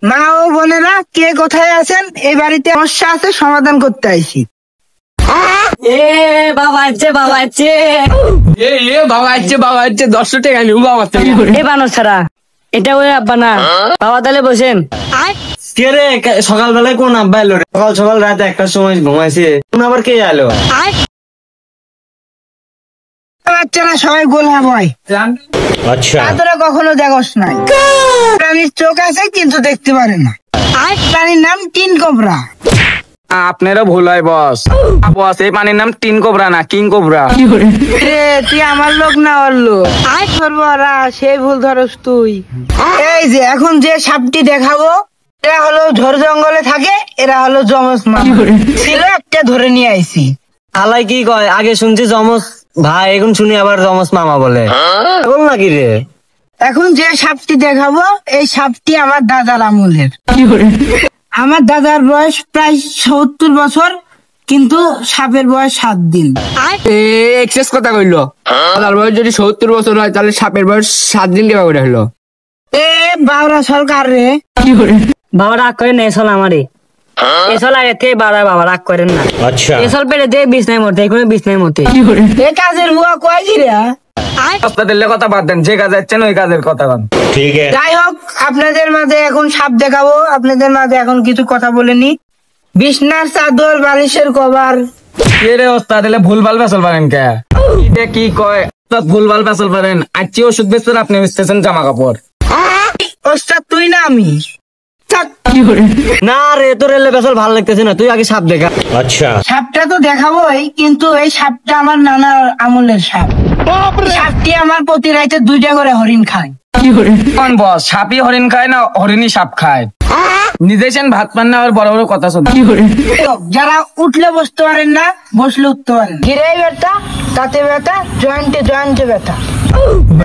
মা ও বোনেরা কে কোথায় আছেন? এই বাড়িতে সমস্যা আছে, সমাধান করতে আইছি। বাবা আছে বাবা আছে বাবা আছে 10 টাকা নিউ বাবা থেকে। বানর ছাড়া এটা ওই আব্বা না। বাবা তাহলে বসেন। কে রে সকালবেলায় কোন আব্বা এলো রে? সকাল সকাল রাত 1টার সময় ঘুমাইছে, কোন আবার কে এলো? বাচ্চারা সবাই গোলা ভয়। আচ্ছা তোরা কখনো দেখোস নাই। প্রাণীর চোখ আছে কিন্তু দেখতে পারে না। প্রাণীর নাম টিন কোবরা। আপনারও ভুল হয় বস। বস এই পানির নাম টিন কোবরা না কিং কোবরা। রে তুই আমার লোক না ওর লোক। করবো ওরা, সেই ভুল ধরস তুই। এই যে এখন যে সাপটি দেখাবো, এরা হলো ঝড় জঙ্গলে থাকে, এরা হলো যমজ মামা। ছিল একটা ধরে নিয়ে আইছি। আলাই কি কয়? আগে শুনছি যমজ ভাই, এখন শুনি আবার যমজ মামা বলে। বল নাকি রে? এখন যে সাপটি দেখাবো, এই সাপটি আমার দাদার আমলের। আমার দাদার বয়স প্রায় 70 বছর, কিন্তু সাপের বয়স 7 দিন। এক্সেস কথা কইলো। তার বয়স যদি 70 বছর হয় তাহলে সাপের বয়স 7 দিন কেবা করে হলো। বাবরা সরকার রে। বাবা রাগ করেন না, এসল আমারই। এসল আগে থেকে বাড়ায়, বাবা রাগ করেন না। আচ্ছা এসল পেটে দিয়ে বিছনায় মরতে, এখন বিছনায় মরতে। এ কাজের বুয়া কয়েছি রে। আপনাদের কথা বাদ দেন, যে কাজে যাচ্ছেন ওই কাজের কথা বলেন। ঠিক আছে। যাই হোক, আপনাদের মাঝে এখন সাপ দেখাবো। আপনাদের মাঝে এখন কিছু কথা বলেনি। বিছনার চাদর, বালিশের কভার। কে রে ওস্তাদ এলে ভুলভাল বেসল পারেন কে? এটা কি কয়? ওস্তাদ ভুলভাল বেসল পারেন। আজকে ওষুধ বেচছেন, আপনি বেচতেছেন জামা কাপড়। ওস্তাদ তুই না আমি? না রে, তোর এলে বেসল ভালো লাগতেছে না, তুই আগে সাপ দেখা। আচ্ছা সাপটা তো দেখাবোই, কিন্তু এই সাপটা আমার নানার আমলের সাপ। সাপটি আমার প্রতি রাইতে 2টা করে হরিণ খায়। কোন বস? সাপই হরিণ খায় না হরিণই সাপ খায়? নিজে সেন ভাত পান না, আর বড় বড় কথা শোনেন। যারা উঠলে বসতে পারেন না, বসলে উঠতে পারেন। ঘিরে ব্যথা, তাতে ব্যথা, জয়েন্টে জয়েন্টে ব্যথা,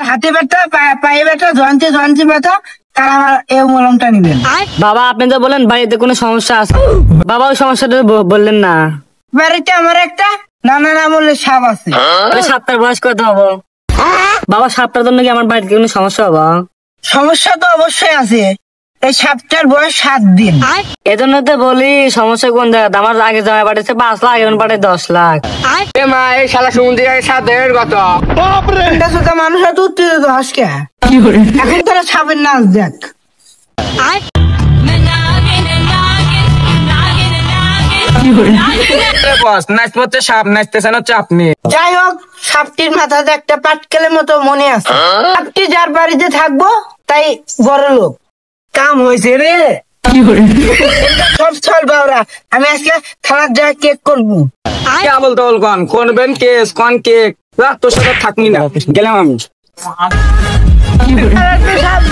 হাতে ব্যথা, পায়ে ব্যথা, জয়েন্টে জয়েন্টে ব্যথা, তারা আমার এই মলমটা নিবেন। বাবা আপনি তো বলেন বাড়িতে কোনো সমস্যা আছে। বাবা ওই সমস্যাটা বললেন না। বাড়িতে আমার একটা নানার আমলের সাপ আছে। তাহলে সাপটার বয়স কত হবো? বাবা সাপটার জন্য কি আমার বাড়িতে কোনো সমস্যা হবো? সমস্যা তো অবশ্যই আছে। এই সাপটার বয়স 7 দিন। এজন্য তো বলি সমস্যা কোন জায়গাতে। আমার আগে জামাই পাঠিয়েছে 5 লাখ, এখন পাঠিয়ে 10 লাখ। এ মা, এই শালা সমুদ্রে সাথের কথা। মানুষ এত উত্তেজিত হাসকে। এখন তারা সাপের নাচ দেখ। বস নাচ পড়তে সাপ, নাচতেছেন হচ্ছে আপনি। যাই হোক, সাপটির মাথাতে একটা পাটকেলের মতো মনে আছে। সাপটি যার বাড়িতে থাকবো তাই বড় লোক। কাম হয়েছে রে। সব চল বাবরা, আমি আজকে থানার জায়গায় কেক করবো। বল তো কন করবেন কেস কন কেক। তোর সাথে থাকবি না, গেলাম আমি। সাপ